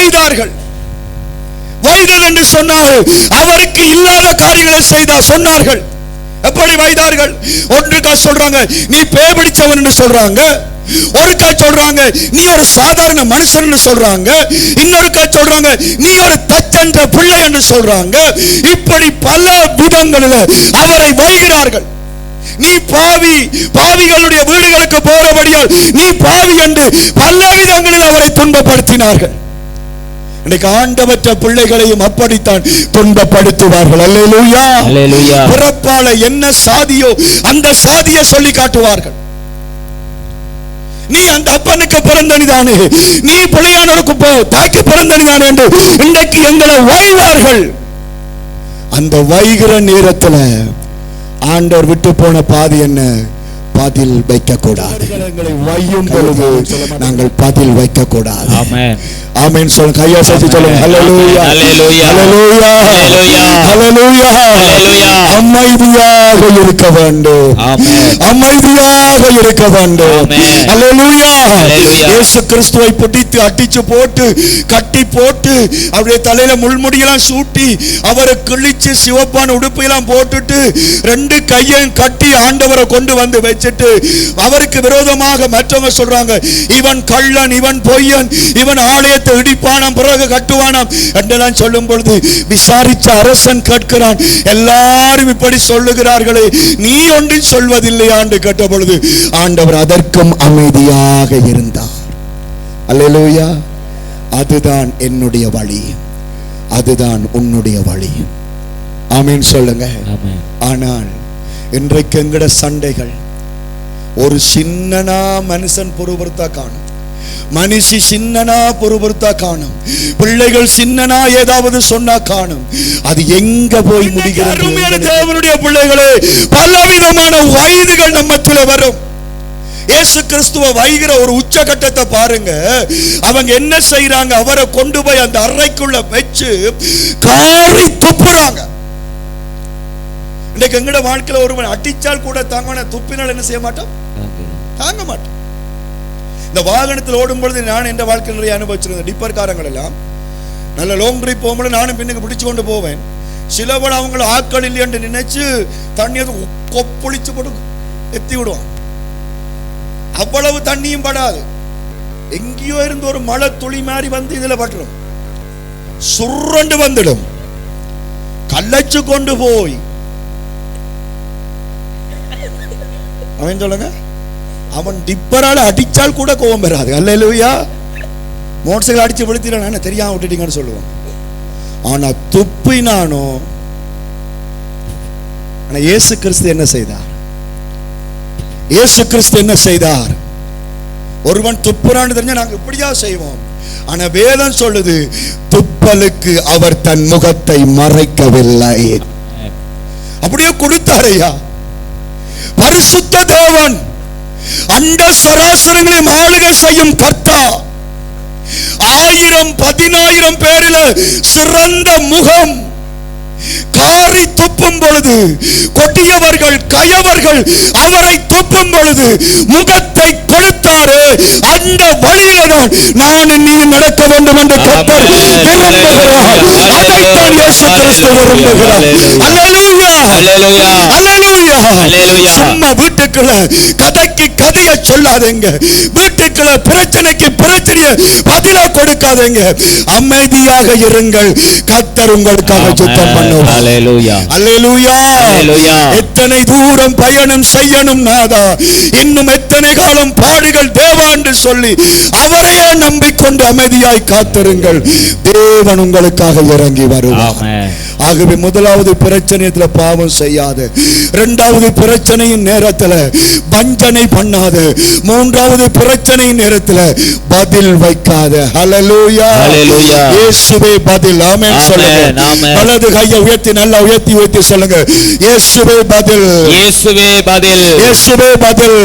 வைதார்கள். வைதல் என்று சொன்னால் அவருக்கு இல்லாத காரியங்களை செய்தார் சொன்னார்கள். எப்படி வைதார்கள்? ஒன்றுக்கா சொல்றாங்க நீ பேய் பிடிச்சவன் என்று சொல்றாங்க, ஒருக்கா சொல்றாங்க நீ ஒரு சாதாரண மனுஷன் என்று சொல்றாங்க, இன்னொருக்கா சொல்றாங்க நீ ஒரு தச்சென்ற பிள்ளை என்று சொல்றாங்க. இப்படி பல விதங்களில் அவரை வைகிறார்கள். நீ பாவி, பாவிகளுடைய வீடுகளுக்கு போறபடியால் நீ பாவி என்று பல விதங்களில் அவரை துன்பப்படுத்தினார்கள். இன்னைக்கு ஆண்டவற்ற பிள்ளைகளையும் அப்படித்தான் துன்பப்படுத்துவார்கள். அல்லேலூயா, அல்லேலூயா. பிறப்பால என்ன சாதியோ அந்த சாதியை சொல்லி காட்டுவார்கள். நீ அந்த அப்பனுக்கு பிறந்தனிதானே, நீ பிள்ளையானோருக்கு போ, தாய்க்கு பிறந்தனிதானே என்று இன்றைக்கு எங்களை வைவார்கள். அந்த வைகிற நேரத்தில் ஆண்டவர் விட்டு போன பாதி என்ன? பதில் வைக்க கூடாது. வையும் பொழுது நாங்கள் பதில் வைக்க கூடாது. ஆமென், ஆமென் சொல்லுங்க. கையை சேர்த்து சொல்லுங்க. ஹல்லேலூயா, ஹல்லேலூயா, ஹல்லேலூயா, ஹல்லேலூயா, ஹல்லேலூயா. அமைதியாக இருக்க வேண்டும். ஆமென், அமைதியாக இருக்க வேண்டும். ஆமென், ஹல்லேலூயா. இயேசு கிறிஸ்துவை பிடித்து அடிச்சு போட்டு கட்டி போட்டு அவருடைய தலையில முள்முடியெல்லாம் சூட்டி அவரை கிழிச்சு சிவப்பான உடுப்பையெல்லாம் போட்டுட்டு ரெண்டு கையையும் கட்டி ஆண்டவரை கொண்டு வந்து வச்சுட்டு அவருக்கு விரோதமாக மற்றவங்க சொல்றாங்க இவன் கள்ளன், இவன் பொய்யன், இவன் ஆலயத்தை இடிப்பானாம் பிறகு கட்டுவானாம் என்றெல்லாம் சொல்லும் பொழுது விசாரிச்ச அரசன் கேட்கிறான், எல்லாரும் இப்படி சொல்லுகிறார்களே நீ ஒன்றும் சொல்வதில்லையா என்று கேட்ட பொழுது ஆண்டவர் அதற்கும் அமைதியாக இருந்தார். அல்லேலூயா. அதுதான் என்னுடைய வழி, அதுதான் உன்னுடைய வழி. ஆமென் சொல்லுங்க. ஆனால் இன்றைக்கு எங்கட சண்டைகள் ஒரு சின்னனா மனுஷன் பொறுபொருத்தா காணும், மனுஷி சின்னனா பொறுபொருத்தா காணும், பிள்ளைகள் சின்னனா ஏதாவது சொன்னா காணும். அது எங்க போய் முடிகிறது? தேவனுடைய பிள்ளைகளே, பலவிதமான வயதுகள் நம்மத்தில வரும். இயேசு கிறிஸ்துவ வைகிற ஒரு உச்சகட்டத்தை பாருங்க. அவங்க என்ன செய்யறாங்க? அவரை கொண்டு போய் அந்த அறைக்குள்ள வச்சு காரி துப்புறாங்க. இன்னைக்கு எங்கட வாழ்க்கையில ஒருவன் அடிச்சால் கூட தாங்க, துப்பினால் என்ன செய்ய மாட்டோம்? தாங்க மாட்டோம். இந்த வாகனத்தில் ஓடும் பொழுது நான் எந்த வாழ்க்கையில் நிறைய அனுபவிச்சிருந்தேன். டிப்பர் காரங்கள் எல்லாம் நல்ல லாங் ட்ரிப் போகும்போது நானும் பின்னுக்கு பிடிச்சு கொண்டு போவேன். சிலவள அவங்கள ஆட்கள் இல்லை என்று நினைச்சு தண்ணியை கொப்பளிச்சு போட்டு எத்தி விடுவான். அவ்வளவு தண்ணியும் படாது, எங்கேயோ இருந்து ஒரு மழை துளி மாதிரி வந்து இதுல பட்டுரும், சுரண்டு வந்துடும். கல்லச்சு கொண்டு போய் அவன் சொல்லுங்க, அவன் டிப்பரால அடிச்சால் கூட கோபம் பெறாது. அல்லேலூயா. மோட்டர் சைக்கிள் அடிச்சு விழுத்திட தெரியாம விட்டுட்டீங்கன்னு சொல்லுவான். ஆனா துப்பினானோ. ஆனா இயேசு கிறிஸ்து என்ன செய்தார்? இயேசு கிறிஸ்து என்ன செய்தார்? ஒருவன் துப்புறான்னு தெரிஞ்சா நாங்க இப்படியா செய்வோம். ஆனா வேதம் சொல்லுது துப்பலுக்கு அவர் தன் முகத்தை மறைக்கவில்லை. அப்படியே கொடுத்தாரையா. பரிசுத்த தேவன், அண்ட சராசரங்களையும் ஆளுகை செய்யும் கர்த்தா, 1000 10,000 பேரில சிறந்த முகம் காரி துப்பும் பொழுது, கொடியவர்கள் கயவர்கள் அவரை துப்பும் பொழுது முகத்தை கொடுத்தாரு. அந்த வழியில தான் நான் நீ நடக்க வேண்டும் என்று கர்த்தர் விரும்புகிறார். அதைத்தான் இயேசு கிறிஸ்து விரும்புகிறார். அல்லேலூயா, அல்லேலூயா, அல்லேலூயா, அல்லேலூயா. சும்மா வீட்டுக்குள்ள கதைக்கு கதையை சொல்லாதீங்க, வீட்டுக்குள்ள பிரச்சனைக்கு பிரச்சனையை பதிலா கொடுக்காதீங்க. அமைதியாக இருங்கள், கர்த்தர் உங்களுக்காக சுத்தம் பண்ணுவார். அல்லேலூயா, அல்லேலூயா, அல்லேலூயா. எத்தனை தூரம் பயணம் செய்யணும் நாதா, இன்னும் எத்தனை காலம் பாடுகள் தேவா என்று சொல்லி அவரையே நம்பிக்கொண்டு அமைதியாய் காத்திருங்கள். தேவன் உங்களுக்காக இறங்கி வருவார். ஆகவே முதலாவது பிரச்சனையில பாவம் செய்யாது, இரண்டாவது பிரச்சனையின் நேரத்தில் வஞ்சனை பண்ணாத, மூன்றாவது பிரச்சனையின் நேரத்தில் பதில் வைக்காத. ஹல்லேலூயா, ஹல்லேலூயா. இயேசுவே பதில். ஆமென் சொல்லுங்க. வலது கையை உயர்த்தி நல்லா உயர்த்தி உயர்த்தி சொல்லுங்க. இயேசுவே பதில், இயேசுவே பதில், இயேசுவே பதில்.